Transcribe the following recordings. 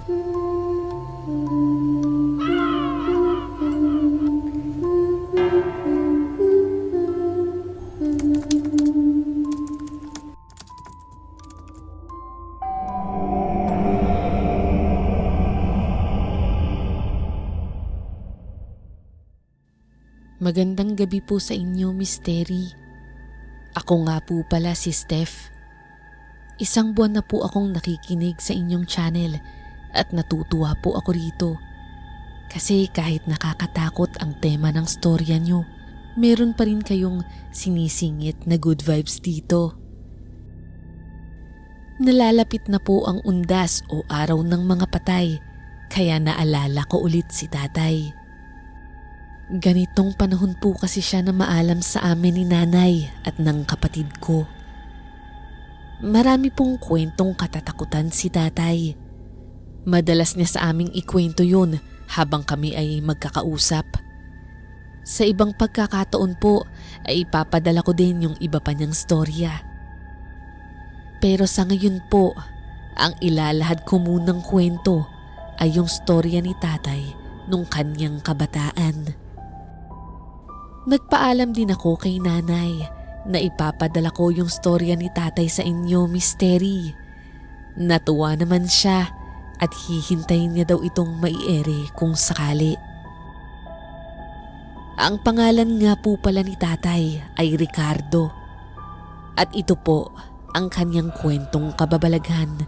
Magandang gabi po sa inyo, Miss Terry. Ako nga po pala si Steph. Isang buwan na po akong nakikinig sa inyong channel at natutuwa po ako rito. Kasi kahit nakakatakot ang tema ng storya nyo, meron pa rin kayong sinisingit na good vibes dito. Nalalapit na po ang undas o araw ng mga patay, kaya naalala ko ulit si tatay. Ganitong panahon po kasi siya na maalam sa amin ni nanay at ng kapatid ko. Marami pong kwentong katatakutan si tatay. Madalas niya sa aming ikwento yun habang kami ay magkakausap. Sa ibang pagkakataon po ay ipapadala ko din yung iba pa niyang storya. Pero sa ngayon po, ang ilalahad ko munang kwento ay yung storya ni tatay nung kanyang kabataan. Nagpaalam din ako kay nanay na ipapadala ko yung storya ni tatay sa inyo, Miss Terry. Natuwa naman siya at hihintayin niya daw itong maiere kung sakali. Ang pangalan nga po pala ni tatay ay Ricardo. At ito po ang kanyang kwentong kababalaghan.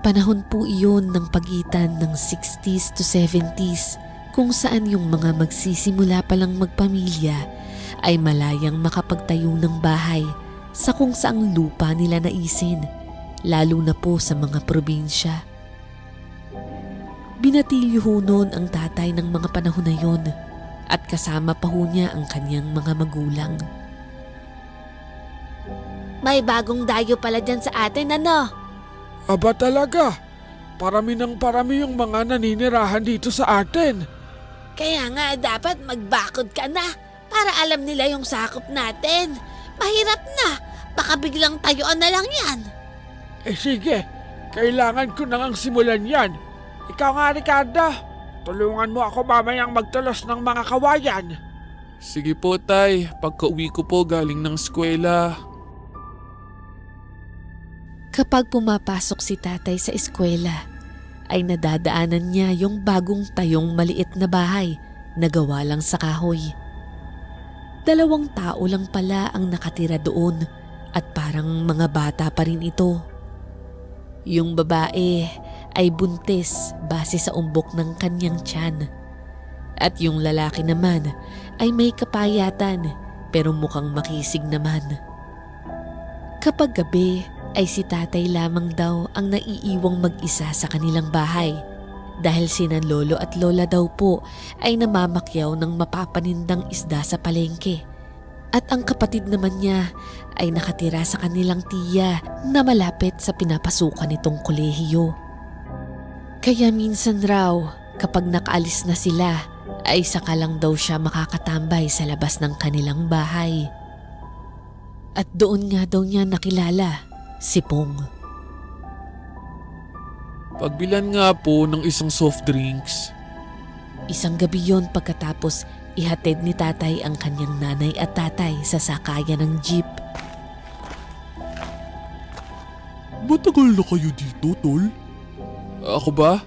Panahon po iyon ng pagitan ng 60s to 70s kung saan yung mga magsisimula palang magpamilya ay malayang makapagtayo ng bahay sa kung saang lupa nila naisin, lalo na po sa mga probinsya. Binatilyo ho noon ang tatay ng mga panahon na yon at kasama pa ho niya ang kanyang mga magulang. May bagong dayo pala dyan sa atin, ano? Aba talaga, parami ng parami yung mga naninirahan dito sa atin. Kaya nga dapat magbakod ka na para alam nila yung sakop natin. Mahirap na, baka biglang tayuan na lang yan. Sige, kailangan ko nang simulan yan. Ikaw nga, Ricardo, tulungan mo ako mamayang magtulos ng mga kawayan. Sige po tay, pagka-uwi ko po galing ng eskwela. Kapag pumapasok si tatay sa eskwela, ay nadadaanan niya yung bagong tayong maliit na bahay na gawa lang sa kahoy. 2 tao lang pala ang nakatira doon at parang mga bata pa rin ito. Yung babae ay buntis base sa umbok ng kanyang tiyan. At yung lalaki naman ay may kapayatan pero mukhang makisig naman. Kapag gabi ay si tatay lamang daw ang naiiwang mag-isa sa kanilang bahay dahil sina lolo at lola daw po ay namamakyaw ng mapapanindang isda sa palengke. At ang kapatid naman niya ay nakatira sa kanilang tiya na malapit sa pinapasukan nitong kolehiyo. Kaya minsan raw kapag nakaalis na sila ay saka lang daw siya makakatambay sa labas ng kanilang bahay. At doon nga daw niya nakilala si Pong. Pagbilan nga po ng isang soft drinks. Isang gabi yon pagkatapos ihatid ni tatay ang kanyang nanay at tatay sa sakayan ng jeep. Matagal na kayo dito, tol? Ako ba?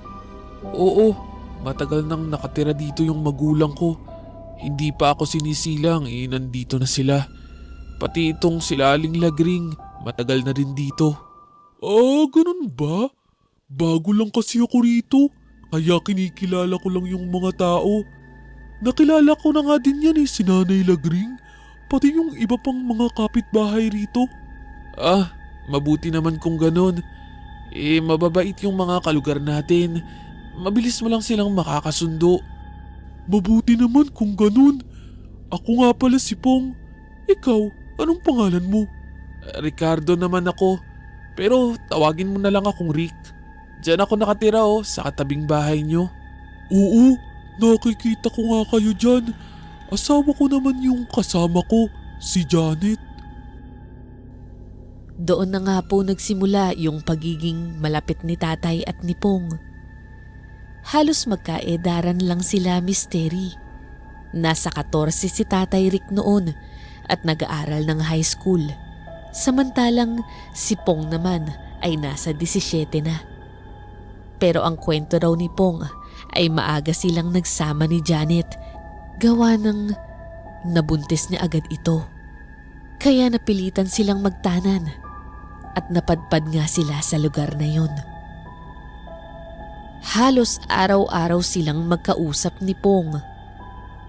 Oo, matagal nang nakatira dito yung magulang ko. Hindi pa ako sinisilang, nandito na sila. Pati itong silaling lagring, matagal na rin dito. Ganun ba? Bago lang kasi ako rito, kaya kinikilala ko lang yung mga tao. Nakilala ko na nga din yan si Nanay Lagring, pati yung iba pang mga kapitbahay rito. Mabuti naman kung ganun. Mababait yung mga kalugar natin. Mabilis mo lang silang makakasundo. Mabuti naman kung ganun. Ako nga pala si Pong. Ikaw, anong pangalan mo? Ricardo naman ako, pero tawagin mo na lang akong Rick. Diyan ako nakatira sa katabing bahay nyo. Oo, nakikita ko nga kayo dyan. Asawa ko naman yung kasama ko, si Janet. Doon na nga po nagsimula yung pagiging malapit ni tatay at ni Pong. Halos magkaedaran lang sila, Misteri. Nasa 14 si Tatay Rick noon at nag-aaral ng high school. Samantalang si Pong naman ay nasa 17 na. Pero ang kwento raw ni Pong ay maaga silang nagsama ni Janet. Gawa ng nabuntis niya agad ito. Kaya napilitan silang magtanan at napadpad nga sila sa lugar na yun. Halos araw-araw silang magkausap ni Pong.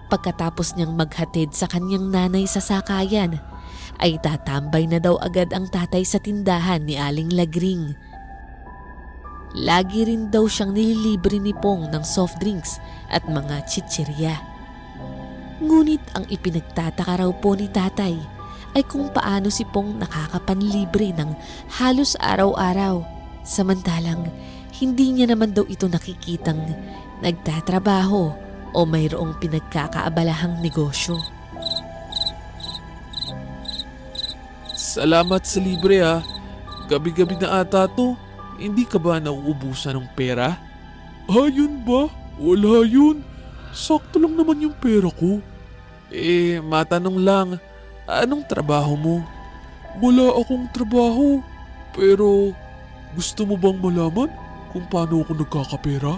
Pagkatapos niyang maghatid sa kanyang nanay sa sakayan, ay tatambay na daw agad ang tatay sa tindahan ni Aling Lagring. Lagi rin daw siyang nililibre ni Pong ng soft drinks at mga chichirya. Ngunit ang ipinagtataka raw po ni tatay ay kung paano si Pong nakakapanlibre ng halos araw-araw, samantalang hindi niya naman daw ito nakikitang nagtatrabaho o mayroong pinagkakaabalahang negosyo. Salamat sa libre ha. Gabi-gabi na ata to. Hindi ka ba nauubusan ng pera? Yun ba? Wala yun. Sakto lang naman yung pera ko. Matanong lang. Anong trabaho mo? Wala akong trabaho. Pero gusto mo bang malaman kung paano ako nagkakapera?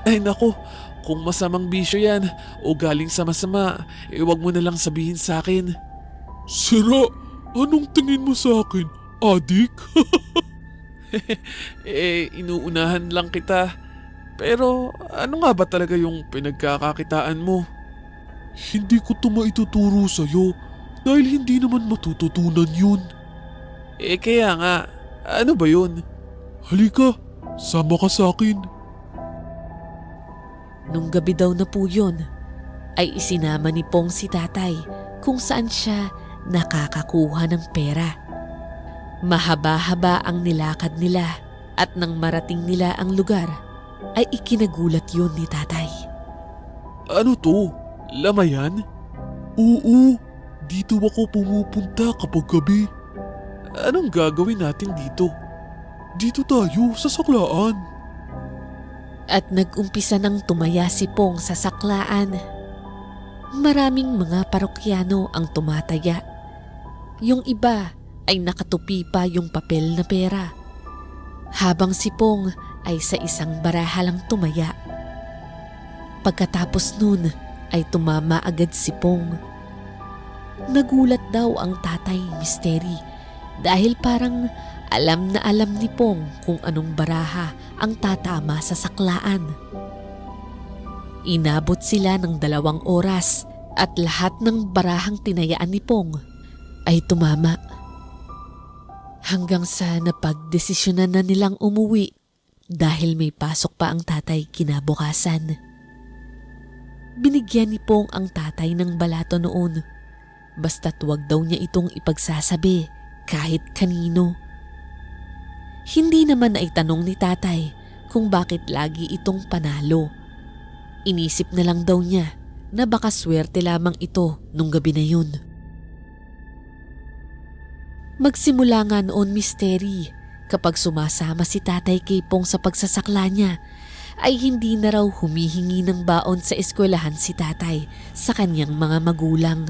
Ay nako, kung masamang bisyo yan o galing sa masama, wag mo na lang sabihin sa akin. Sira, anong tingin mo sa akin? Adik? Inuunahan lang kita. Pero ano nga ba talaga yung pinagkakakitaan mo? Hindi ko ito maituturo sa'yo dahil hindi naman matututunan yun. Kaya nga, ano ba yun? Halika, sama ka sa akin. Nung gabi daw na po yun, ay isinama ni Pong si tatay kung saan siya nakakakuha ng pera. Mahaba-haba ang nilakad nila at nang marating nila ang lugar, ay ikinagulat yun ni tatay. Ano to? Lamayan? Oo, dito ako pumupunta kapag gabi. Anong gagawin natin dito? Dito tayo sa saklaan. At nag-umpisa nang tumaya si Pong sa saklaan. Maraming mga parokyano ang tumataya. Yung iba ay nakatupi pa yung papel na pera. Habang si Pong ay sa isang baraha lang tumaya. Pagkatapos nun ay tumama agad si Pong. Nagulat daw ang tatay, Misteri, dahil parang alam na alam ni Pong kung anong baraha ang tatama sa saklaan. Inabot sila ng 2 oras at lahat ng barahang tinayaan ni Pong ay tumama. Hanggang sa napagdesisyonan na nilang umuwi dahil may pasok pa ang tatay kinabukasan. Binigyan ni Pong ang tatay ng balato noon. Basta't wag daw niya itong ipagsasabi kahit kanino. Hindi naman na itanong ni tatay kung bakit lagi itong panalo. Inisip na lang daw niya na baka swerte lamang ito nung gabi na yun. Magsimula nga noon, Misteri, kapag sumasama si tatay kay Pong sa pagsasakla niya, ay hindi na raw humihingi ng baon sa eskwelahan si tatay sa kanyang mga magulang.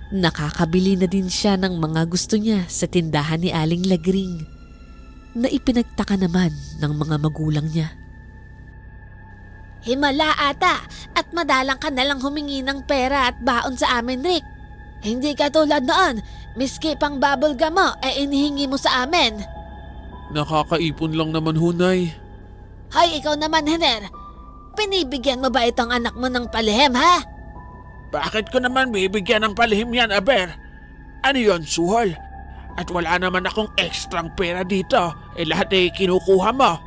Nakakabili na din siya ng mga gusto niya sa tindahan ni Aling Lagring, na ipinagtaka naman ng mga magulang niya. Himala ata at madalang ka nalang humingi ng pera at baon sa amin, Rick. Hindi ka tulad noon, miski pang bubble gum mo inihingi mo sa amin. Nakakaipon lang naman, Hunay. Hoy, ikaw naman, Hener. Pinibigyan mo ba itong anak mo ng palihim, ha? Bakit ko naman bibigyan ng palihim yan, Aber? Ano yon, suhol? At wala naman akong ekstrang pera dito. Lahat ay kinukuha mo.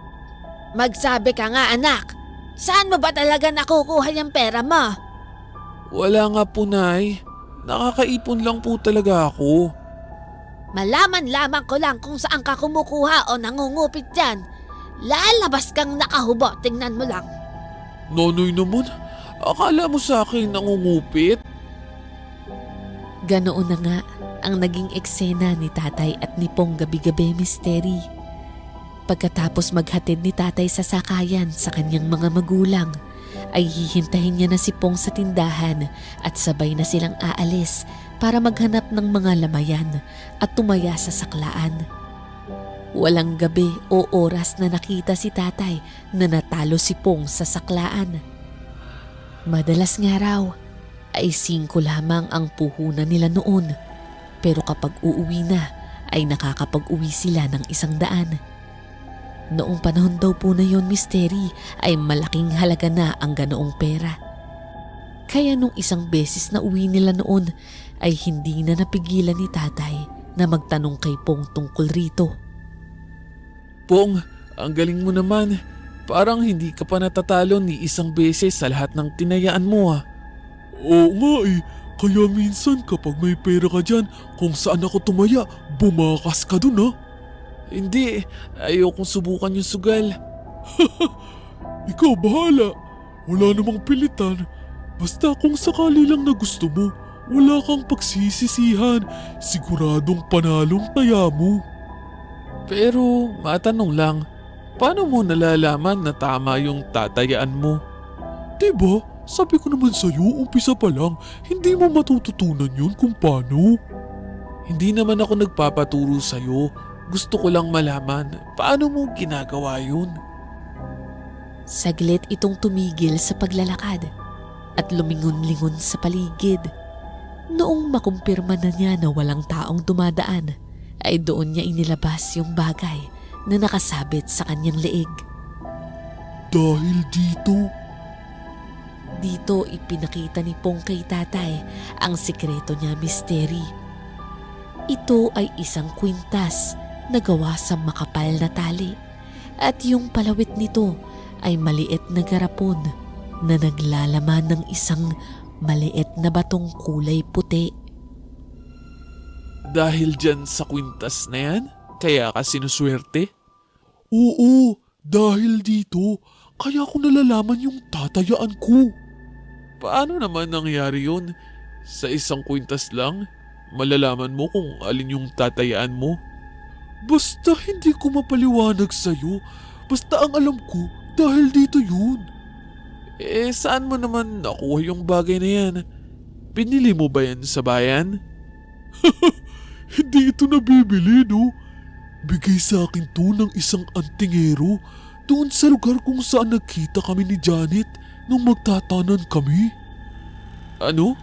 Magsabi ka nga, anak. Saan mo ba talaga nakukuha yung pera mo? Wala nga po, Nay. Nakakaipon lang po talaga ako. Malaman lamang ko lang kung saan ka kumukuha o nangungupit dyan. Lalabas kang nakahubo, tingnan mo lang. Nonoy naman, akala mo sa akin nangungupit? Ganoon na nga, ang naging eksena ni tatay at ni Pong gabi-gabi, Misteri. Pagkatapos maghatid ni tatay sa sakayan sa kanyang mga magulang, ay hihintahin niya na si Pong sa tindahan at sabay na silang aalis para maghanap ng mga lamayan at tumaya sa saklaan. Walang gabi o oras na nakita si tatay na natalo si Pong sa saklaan. Madalas nga raw ay 5 lamang ang puhunan nila noon, pero kapag uuwi na ay nakakapag-uwi sila ng 100. Noong panahon daw po na yon, Misteri, ay malaking halaga na ang ganoong pera. Kaya nung isang beses na uwi nila noon ay hindi na napigilan ni tatay na magtanong kay Pong tungkol rito. Pong, ang galing mo naman. Parang hindi ka pa natatalo ni isang beses sa lahat ng tinayaan mo ah. Oo nga eh. Kaya minsan kapag may pera ka dyan, kung saan ako tumaya, bumakas ka dun ha. Hindi, ayokong subukan yung sugal. Ikaw bahala. Wala namang pilitan. Basta kung sakali lang na gusto mo, wala kang pagsisisihan. Siguradong panalong taya mo. Pero matanong lang, paano mo nalalaman na tama yung tatayaan mo? Diba? Sabi ko naman sa'yo, umpisa pa lang, hindi mo matututunan yun kung paano. Hindi naman ako nagpapaturo sa'yo. Gusto ko lang malaman, paano mo ginagawa yun? Saglit itong tumigil sa paglalakad at lumingon-lingon sa paligid. Noong makumpirma na niya na walang taong dumadaan, ay doon niya inilabas yung bagay na nakasabit sa kanyang leeg. Dahil dito, Dito ipinakita ni Pong kay tatay ang sikreto niya, Misteri. Ito ay isang kwintas na gawa sa makapal na tali at yung palawit nito ay maliit na garapon na naglalaman ng isang maliit na batong kulay puti. Dahil dyan sa kwintas na yan, kaya ka sinuswerte? oo, dahil dito, kaya ko nalalaman yung tatayaan ko. Paano naman nangyari yun? Sa isang kwintas lang, malalaman mo kung alin yung tatayaan mo? Basta hindi ko mapaliwanag sa'yo. Basta ang alam ko, dahil dito yun. Eh saan mo naman nakuha yung bagay na yan? Pinili mo ba yan sa bayan? Hindi ito nabibili, no? Bigay sa akin to ng isang antingero doon sa lugar kung saan nagkita kami ni Janet nung magtatanan kami. Ano?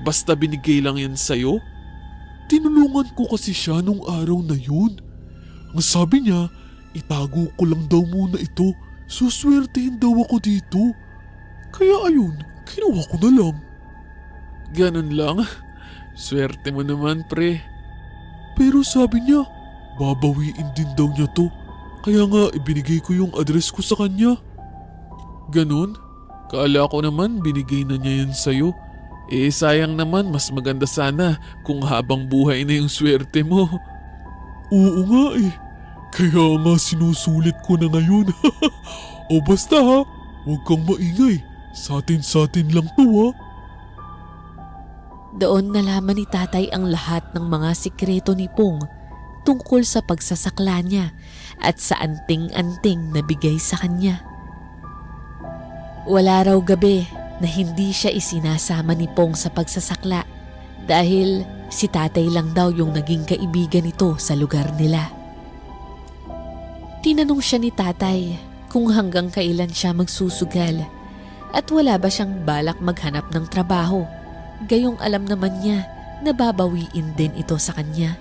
Basta binigay lang yan sa'yo? Tinulungan ko kasi siya nung araw na yun. Ang sabi niya, itago ko lang daw muna ito. Suswertehin daw ako dito. Kaya ayun, kinuha ko na lang. Ganun lang? Swerte mo naman, pre. Pero sabi niya, babawiin din daw niya to. Kaya nga ibinigay ko yung address ko sa kanya. Ganun? Kala ko naman binigay na niya yan sa'yo. Eh sayang naman, mas maganda sana kung habang buhay na yung swerte mo. Oo nga eh. Kaya nga sinusulit ko na ngayon. O basta ha, huwag kang maingay. Sa atin lang to ha. Doon nalaman ni tatay ang lahat ng mga sikreto ni Pong tungkol sa pagsasakla niya at sa anting-anting na bigay sa kanya. Wala raw gabi na hindi siya isinasama ni Pong sa pagsasakla dahil si tatay lang daw yung naging kaibigan nito sa lugar nila. Tinanong siya ni tatay kung hanggang kailan siya magsusugal at wala ba siyang balak maghanap ng trabaho, gayong alam naman niya na babawiin din ito sa kanya.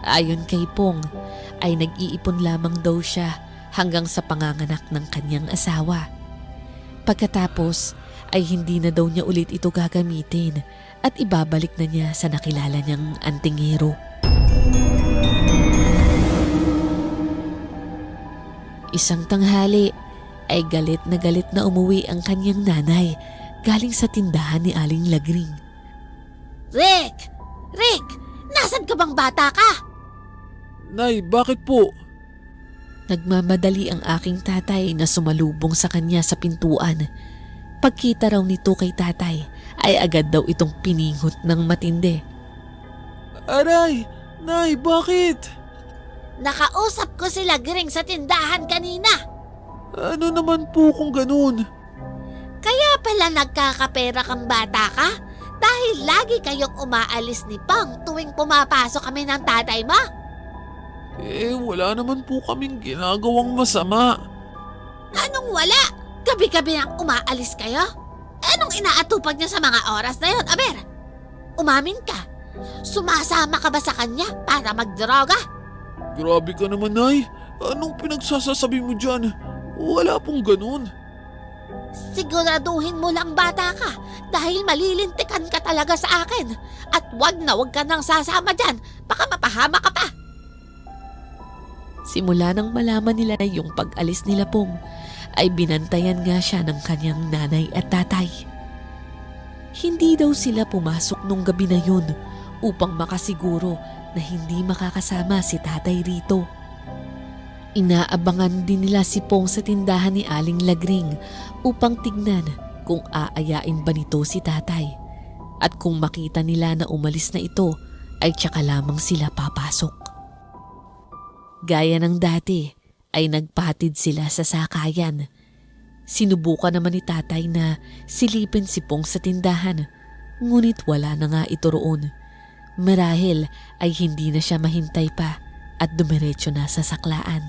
Ayon kay Pong ay nag-iipon lamang daw siya hanggang sa panganganak ng kanyang asawa. Pagkatapos ay hindi na daw niya ulit ito gagamitin at ibabalik na niya sa nakilala niyang antingero. Isang tanghali ay galit na umuwi ang kanyang nanay galing sa tindahan ni Aling Lagring. Rick! Rick! Nasaan ka bang bata ka? Nay, bakit po? Nagmamadali ang aking tatay na sumalubong sa kanya sa pintuan. Pagkita raw nito kay tatay ay agad daw itong piningot ng matindi. Aray! Nay, bakit? Nakausap ko si Lagring sa tindahan kanina. Ano naman po kung ganun? Kaya pala nagkakapera kang bata ka? Dahil lagi kayong umaalis ni Pong tuwing pumapasok kami ng tatay mo? Wala naman po kaming ginagawang masama. Anong wala? Gabi-gabi nang umaalis kayo? Anong inaatupag niya sa mga oras na yon, Aber? Umamin ka. Sumasama ka ba sa kanya para magdroga? Grabe ka naman, Nay. Anong pinagsasasabi mo dyan? Wala pong ganun. Siguraduhin mo lang bata ka dahil malilintikan ka talaga sa akin. At wag ka nang sasama dyan. Baka mapahama ka pa. Simula nang malaman nila na yung pag-alis nila Pong, ay binantayan nga siya ng kanyang nanay at tatay. Hindi daw sila pumasok nung gabi na yun upang makasiguro na hindi makakasama si tatay rito. Inaabangan din nila si Pong sa tindahan ni Aling Lagring upang tignan kung aayain ba nito si tatay. At kung makita nila na umalis na ito, ay tsaka lamang sila papasok. Gaya ng dati, ay nagpatid sila sa sakayan. Sinubukan naman ni tatay na silipin si Pong sa tindahan, ngunit wala na nga ito roon. Marahil ay hindi na siya mahintay pa at dumiretso na sa saklaan.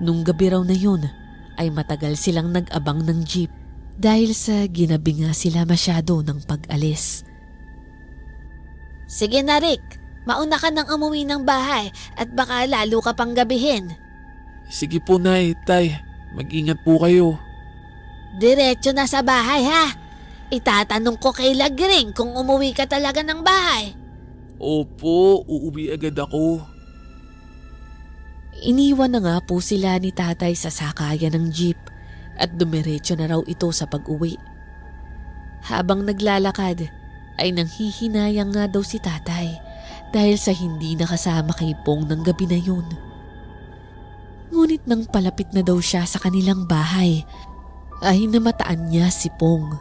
Nung gabi raw na yun, ay matagal silang nag-abang ng jeep dahil sa ginabi nga sila masyado ng pag-alis. Sige na, Rick. Mauna ka nang umuwi ng bahay at baka lalo ka pang gabihin. Sige po, Nay, Tay. Mag-ingat po kayo. Diretso na sa bahay, ha? Itatanong ko kay Lagring kung umuwi ka talaga ng bahay. Opo, uuwi agad ako. Iniwan na nga po sila ni tatay sa sakayan ng jeep at dumiretso na raw ito sa pag-uwi. Habang naglalakad ay nanghihinayang nga daw si tatay dahil sa hindi nakasama kay Pong ng gabi na yun. Ngunit nang palapit na daw siya sa kanilang bahay ay namataan niya si Pong.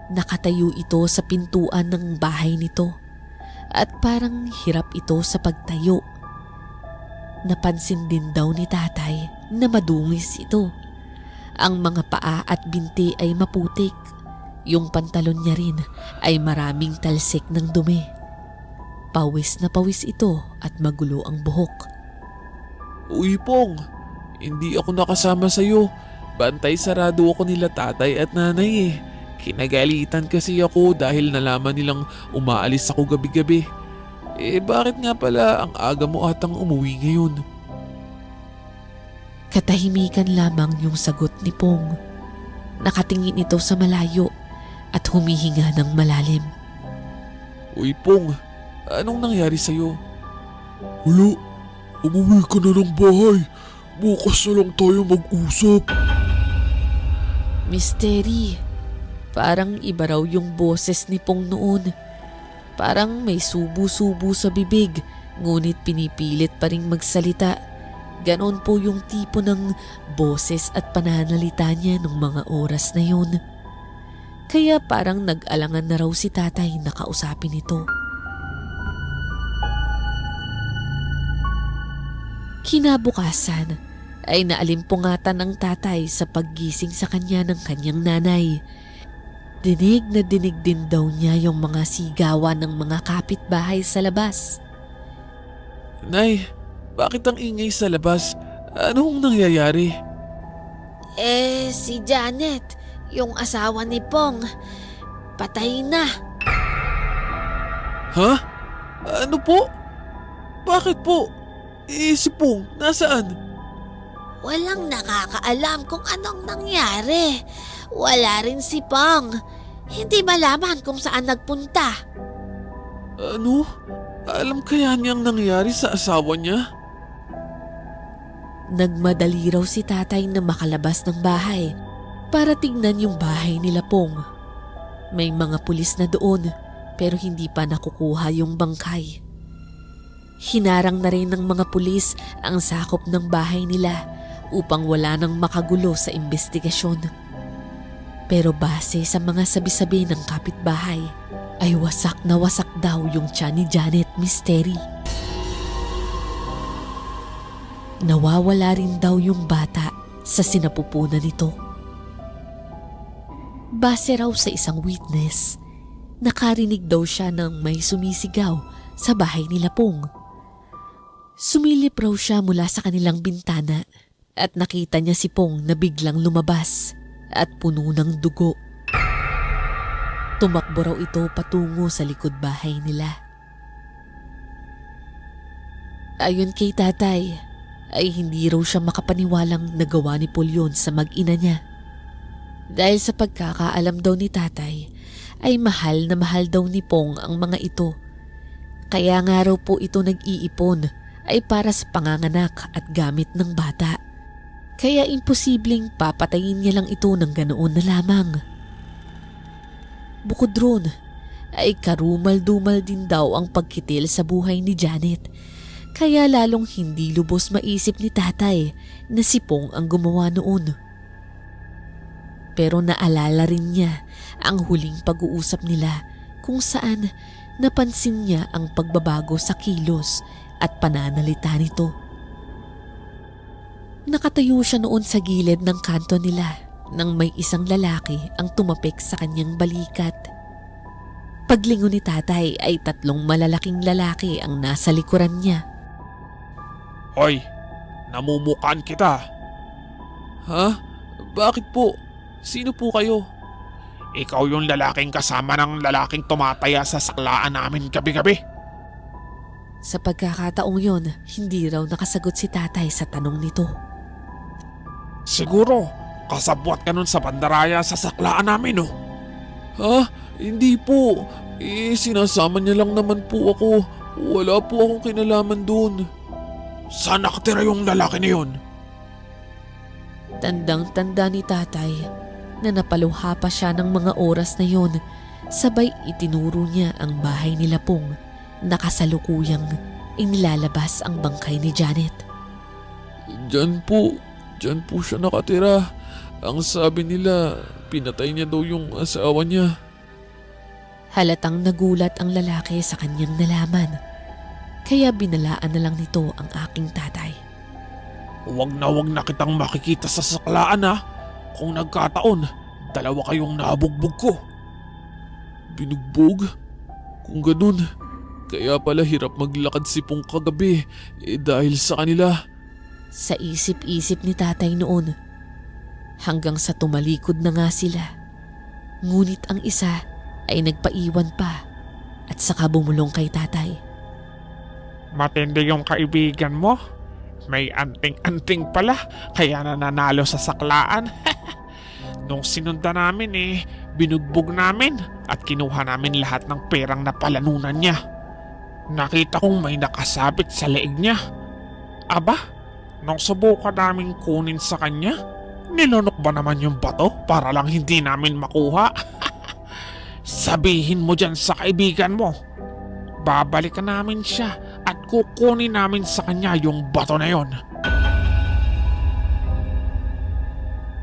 Nakatayo ito sa pintuan ng bahay nito at parang hirap ito sa pagtayo. Napansin din daw ni tatay na madungis ito. Ang mga paa at binti ay maputik. Yung pantalon niya rin ay maraming talsik ng dumi. Pawis na pawis ito at magulo ang buhok. Uy, Pong. Hindi ako nakasama sa'yo. Bantay sarado ako nila tatay at nanay eh. Kinagalitan kasi ako dahil nalaman nilang umaalis ako gabi-gabi. Bakit nga pala ang aga mo atang umuwi ngayon? Katahimikan lamang yung sagot ni Pong. Nakatingin ito sa malayo at humihinga ng malalim. Uy, Pong. Anong nangyari sa'yo? Wala. Umuwi ka na ng bahay. Bukas na lang tayo mag-usap. Mystery. Parang iba raw yung boses ni Pong noon. Parang may subo-subo sa bibig, ngunit pinipilit pa ring magsalita. Ganon po yung tipo ng boses at pananalita niya ng mga oras na yun. Kaya parang nag-alangan na raw si tatay na kausapin ito. Kinabukasan ay naalimpungatan ng tatay sa paggising sa kanya ng kanyang nanay. Dinig na dinig din daw niya yung mga sigawan ng mga kapitbahay sa labas. Nay, bakit ang ingay sa labas? Anong nangyayari? Si Janet, yung asawa ni Pong, patay na. Ha? Ano po? Bakit po? Si Pong, nasaan? Walang nakakaalam kung anong nangyari. Wala rin si Pong. Hindi malaman kung saan nagpunta. Ano? Alam kaya niyang nangyari sa asawa niya? Nagmadali raw si tatay na makalabas ng bahay para tignan yung bahay nila Pong. May mga pulis na doon pero hindi pa nakukuha yung bangkay. Hinarang na rin ng mga pulis ang sakop ng bahay nila upang wala nang makagulo sa investigasyon. Pero base sa mga sabi-sabi ng kapitbahay, ay wasak na wasak daw yung tiyan ni Janet Misteri. Nawawala rin daw yung bata sa sinapupunan nito. Base raw sa isang witness, nakarinig daw siya ng may sumisigaw sa bahay nila Pong. Sumilip raw siya mula sa kanilang bintana at nakita niya si Pong na biglang lumabas at puno ng dugo. Tumakbo raw ito patungo sa likod bahay nila. Ayon kay tatay, ay hindi raw siya makapaniwalang nagawa ni Paul yun sa mag-ina niya. Dahil sa pagkakaalam daw ni tatay, ay mahal na mahal daw ni Pong ang mga ito. Kaya nga raw po ito nag-iipon ay para sa panganganak at gamit ng bata. Kaya imposibleng papatayin niya lang ito ng ganoon na lamang. Bukod ron, ay karumal-dumal din daw ang pagkitil sa buhay ni Janet. Kaya lalong hindi lubos maisip ni tatay na si Pong ang gumawa noon. Pero naalala rin niya ang huling pag-uusap nila kung saan napansin niya ang pagbabago sa kilos at pananalita nito. Nakatayo siya noon sa gilid ng kanto nila nang may isang lalaki ang tumapik sa kanyang balikat. Paglingon ni tatay ay 3 malalaking lalaki ang nasa likuran niya. Hoy, namumukan kita. Ha? Bakit po? Sino po kayo? Ikaw yung lalaking kasama ng lalaking tumataya sa saklaan namin gabi-gabi. Sa pagkakataong yon, hindi raw nakasagot si tatay sa tanong nito. Siguro, kasabwat ka nun sa bandaraya sa saklaan namin, no? Ha? Hindi po. Sinasama niya lang naman po ako. Wala po akong kinalaman doon. Saan nakatira yung lalaki na yun? Tandang-tanda ni tatay na napaluha pa siya ng mga oras na yon. Sabay itinuro niya ang bahay nila Pong. Nakasalukuyang inilalabas ang bangkay ni Janet. Diyan po siya nakatira. Ang sabi nila, pinatay niya daw yung asawa niya. Halatang nagulat ang lalaki sa kanyang nalaman. Kaya binalaan na lang nito ang aking tatay. Huwag na kitang makikita sa saklaan, ha? Kung nagkataon, 2 kayong nabugbog ko. Binugbog? Kung ganun, kaya pala hirap maglakad si Pong kagabi dahil sa kanila. Sa isip-isip ni tatay noon, hanggang sa tumalikod na nga sila. Ngunit ang isa ay nagpaiwan pa at saka bumulong kay tatay. Matindi yung kaibigan mo. May anting-anting pala, kaya nanalo sa saklaan. Nung sinunda namin binugbog namin at kinuha namin lahat ng perang napalanunan niya. Nakita kong may nakasabit sa leeg niya. Aba, nung subukan namin kunin sa kanya, nilunok ba naman yung bato para lang hindi namin makuha? Sabihin mo dyan sa kaibigan mo, babalikan namin siya at kukunin namin sa kanya yung bato na yon.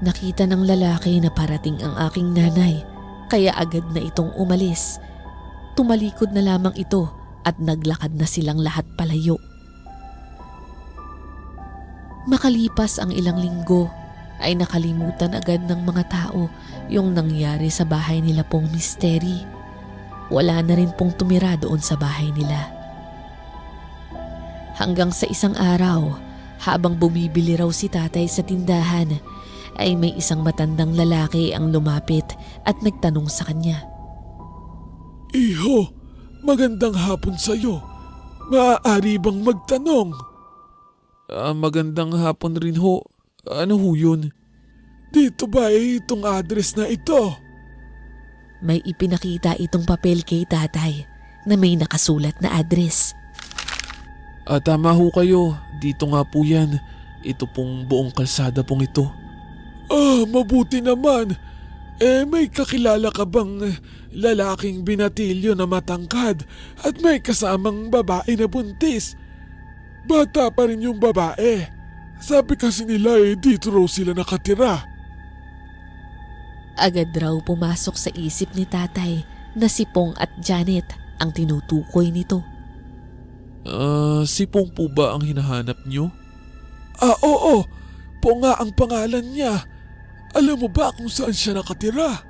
Nakita ng lalaki na parating ang aking nanay, kaya agad na itong umalis. Tumalikod na lamang ito at naglakad na silang lahat palayo. Makalipas ang ilang linggo, ay nakalimutan agad ng mga tao yung nangyari sa bahay nila Pong Misteri. Wala na rin pong tumira doon sa bahay nila. Hanggang sa isang araw, habang bumibili raw si tatay sa tindahan, ay may isang matandang lalaki ang lumapit at nagtanong sa kanya. Iho, magandang hapon sa'yo. Maaari bang magtanong? Magandang hapon rin ho. Ano ho yun? Dito ba itong address na ito? May ipinakita itong papel kay tatay na may nakasulat na address. Tama ho kayo. Dito nga po yan. Ito pong buong kalsada pong ito. Mabuti naman. May kakilala ka bang lalaking binatilyo na matangkad at may kasamang babae na buntis? Bata pa rin yung babae. Sabi kasi nila dito raw sila nakatira. Agad raw pumasok sa isip ni tatay na si Pong at Janet ang tinutukoy nito. Si Pong po ba ang hinahanap nyo? Oo. Pong nga ang pangalan niya. Alam mo ba kung saan siya nakatira?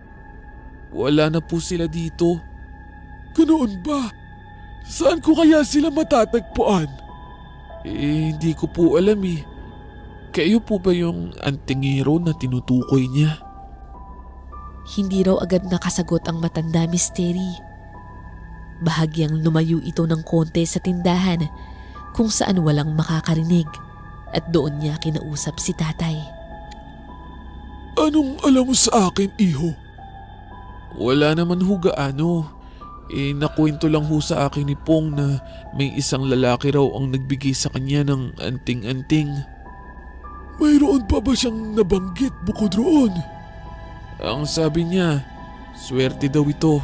Wala na po sila dito. Ganoon ba? Saan ko kaya sila matatagpuan? Hindi ko po alam eh. Kayo po ba yung antingero na tinutukoy niya? Hindi raw agad nakasagot ang matanda misteri. Bahagyang lumayo ito ng konti sa tindahan kung saan walang makakarinig at doon niya kinausap si tatay. Anong alam mo sa akin, iho? Wala naman ho gaano. Nakwento lang ho sa akin ni Pong na may isang lalaki raw ang nagbigay sa kanya ng anting-anting. Mayroon pa ba siyang nabanggit bukod roon? Ang sabi niya, swerte daw ito.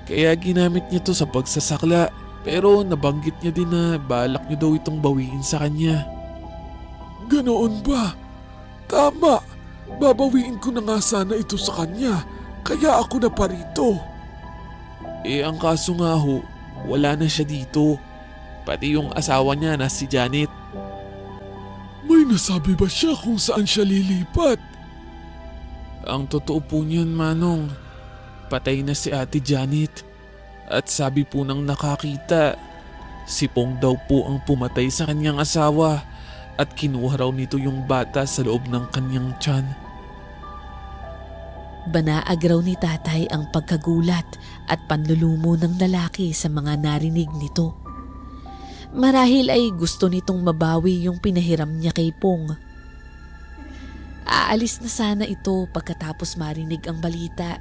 Kaya ginamit niya to sa pagsasakla. Pero nabanggit niya din na balak niya daw itong bawiin sa kanya. Ganoon ba? Tama. Babawiin ko na nga sana ito sa kanya. Kaya ako na parito. Ang kaso nga ho, wala na siya dito. Pati yung asawa niya na si Janet. May nasabi ba siya kung saan siya lilipat? Ang totoo po niyan, Manong, patay na si Ate Janet. At sabi po ng nakakita, si Pong daw po ang pumatay sa kanyang asawa at kinuha raw nito yung bata sa loob ng kanyang tiyan. Banaag raw ni tatay ang pagkagulat at panlulumo ng lalaki sa mga narinig nito. Marahil ay gusto nitong mabawi yung pinahiram niya kay Pong. Aalis na sana ito pagkatapos marinig ang balita.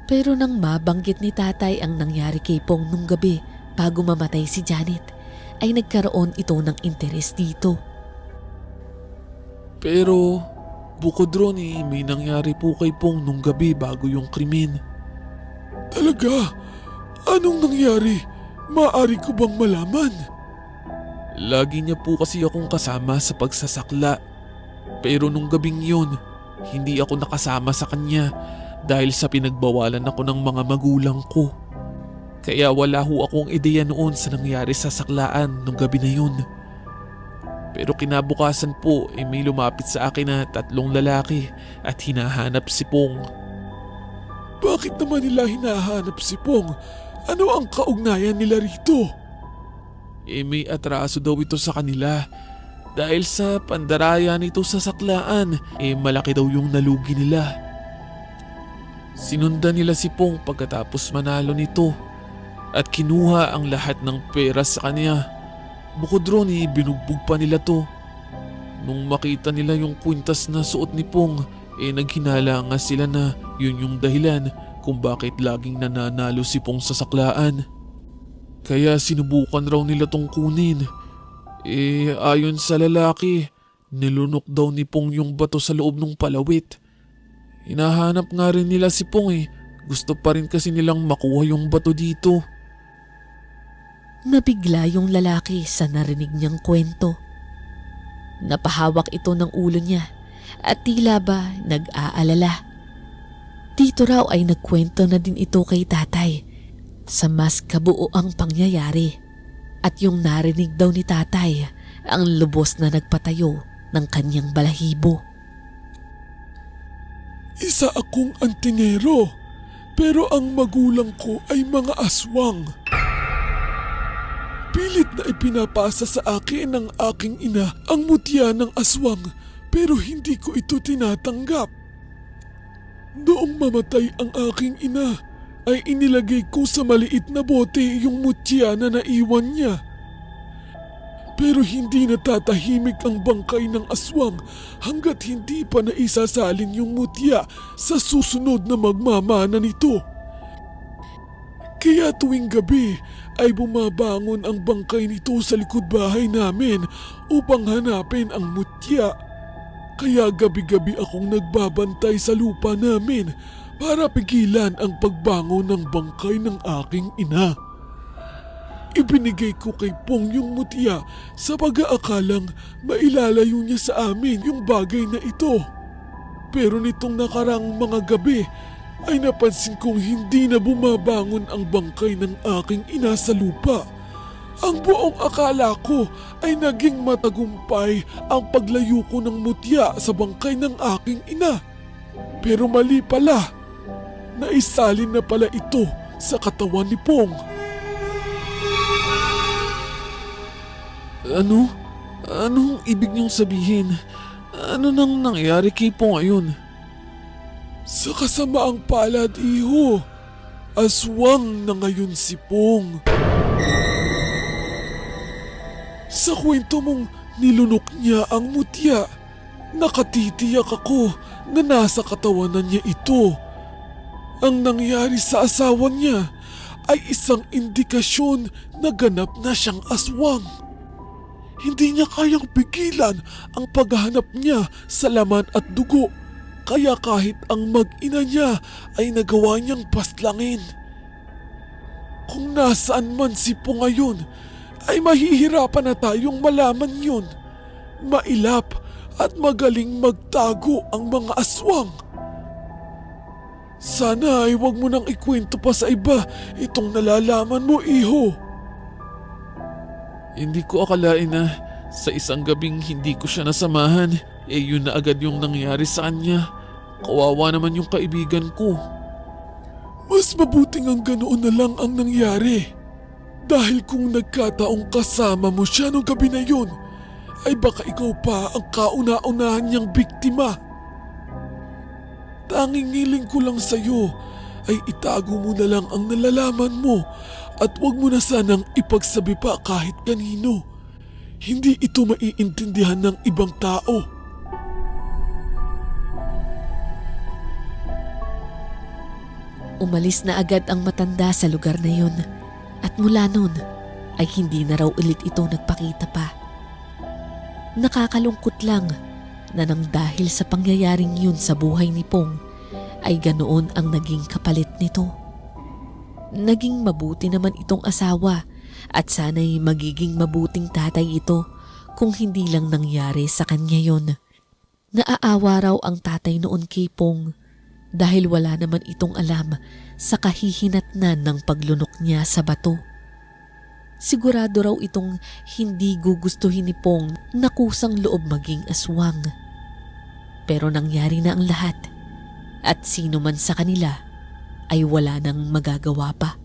Pero nang mabanggit ni tatay ang nangyari kay Pong nung gabi bago mamatay si Janet, ay nagkaroon ito ng interes dito. Pero bukod ron may nangyari po kay Pong nung gabi bago yung krimen. Talaga? Anong nangyari? Maaari ko bang malaman? Lagi niya po kasi akong kasama sa pagsasakla. Pero nung gabing yun, hindi ako nakasama sa kanya dahil sa pinagbawalan ako ng mga magulang ko. Kaya wala ho akong ideya noon sa nangyari sa saklaan nung gabi na yun. Pero kinabukasan po may lumapit sa akin na 3 lalaki at hinahanap si Pong. Bakit naman nila hinahanap si Pong? Ano ang kaugnayan nila rito? May atraso daw ito sa kanila. Dahil sa pandaraya nito sa saklaan, malaki daw yung nalugi nila. Sinundan nila si Pong pagkatapos manalo nito at kinuha ang lahat ng pera sa kanya. Bukod ron binugbog pa nila to. Nung makita nila yung kwintas na suot ni Pong, naghinala nga sila na yun yung dahilan kung bakit laging nananalo si Pong sa saklaan. Kaya sinubukan raw nila tong kunin. Ayon sa lalaki, nilunok daw ni Pong yung bato sa loob ng palawit. Hinahanap nga rin nila si Pong Gusto pa rin kasi nilang makuha yung bato dito. Nabigla yung lalaki sa narinig niyang kwento. Napahawak ito ng ulo niya at tila ba nag-aalala. Dito raw ay nagkwento na din ito kay tatay sa mas kabuoang pangyayari. At yung narinig daw ni tatay ang lubos na nagpatayo ng kanyang balahibo. Isa akong antingero, pero ang magulang ko ay mga aswang. Pilit na ipinapasa sa akin ng aking ina ang mutya ng aswang, pero hindi ko ito tinatanggap. Noong mamatay ang aking ina, ay inilagay ko sa maliit na bote yung mutya na naiwan niya. Pero hindi natatahimik ang bangkay ng aswang hanggat hindi pa naisasalin yung mutya sa susunod na magmamana nito. Kaya tuwing gabi ay bumabangon ang bangkay nito sa likod bahay namin upang hanapin ang mutya. Kaya gabi-gabi akong nagbabantay sa lupa namin para pigilan ang pagbangon ng bangkay ng aking ina. Ibinigay ko kay Pong yung mutya sa pag-aakalang mailalayo niya sa amin yung bagay na ito. Pero nitong nakarang mga gabi, ay napansin kong hindi na bumabangon ang bangkay ng aking ina sa lupa. Ang buong akala ko ay naging matagumpay ang paglayo ko ng mutya sa bangkay ng aking ina. Pero mali pala. Naisalin na pala ito sa katawan ni Pong. Ano? Anong ibig niyong sabihin? Ano nang nangyari kay Po ngayon? Sa kasamaang palad, iho. Aswang na ngayon si Pong. Sa kwento mong nilunok niya ang mutya, nakatitiyak ako na nasa katawanan niya ito. Ang nangyari sa asawa niya ay isang indikasyon na ganap na siyang aswang. Hindi niya kayang pigilan ang paghahanap niya sa laman at dugo, kaya kahit ang mag-ina niya ay nagawa niyang paslangin. Kung nasaan man si Po ngayon, ay mahihirapan na tayong malaman yun. Mailap at magaling magtago ang mga aswang. Sana ay wag mo nang ikwento pa sa iba itong nalalaman mo, iho. Hindi ko akalain na sa isang gabing hindi ko siya nasamahan, yun na agad yung nangyari sa kanya. Kawawa naman yung kaibigan ko. Mas mabuting ang ganoon na lang ang nangyari. Dahil kung nagkataong kasama mo siya nung gabi na yun, ay baka ikaw pa ang kauna-unahan niyang biktima. Tanging ngiling ko lang sa'yo ay itago mo na lang ang nalalaman mo at huwag mo na sanang ipagsabi pa kahit kanino. Hindi ito maiintindihan ng ibang tao. Umalis na agad ang matanda sa lugar na yun at mula noon ay hindi na raw ulit ito nagpakita pa. Nakakalungkot lang na nang dahil sa pangyayaring yun sa buhay ni Pong ay ganoon ang naging kapalit nito. Naging mabuti naman itong asawa at sana'y magiging mabuting tatay ito kung hindi lang nangyari sa kanya yon. Naaawa raw ang tatay noon kay Pong dahil wala naman itong alam sa kahihinatnan ng paglunok niya sa bato. Sigurado raw itong hindi gugustuhin ni Pong na kusang loob maging aswang. Pero nangyari na ang lahat at sino man sa kanila ay wala nang magagawa pa.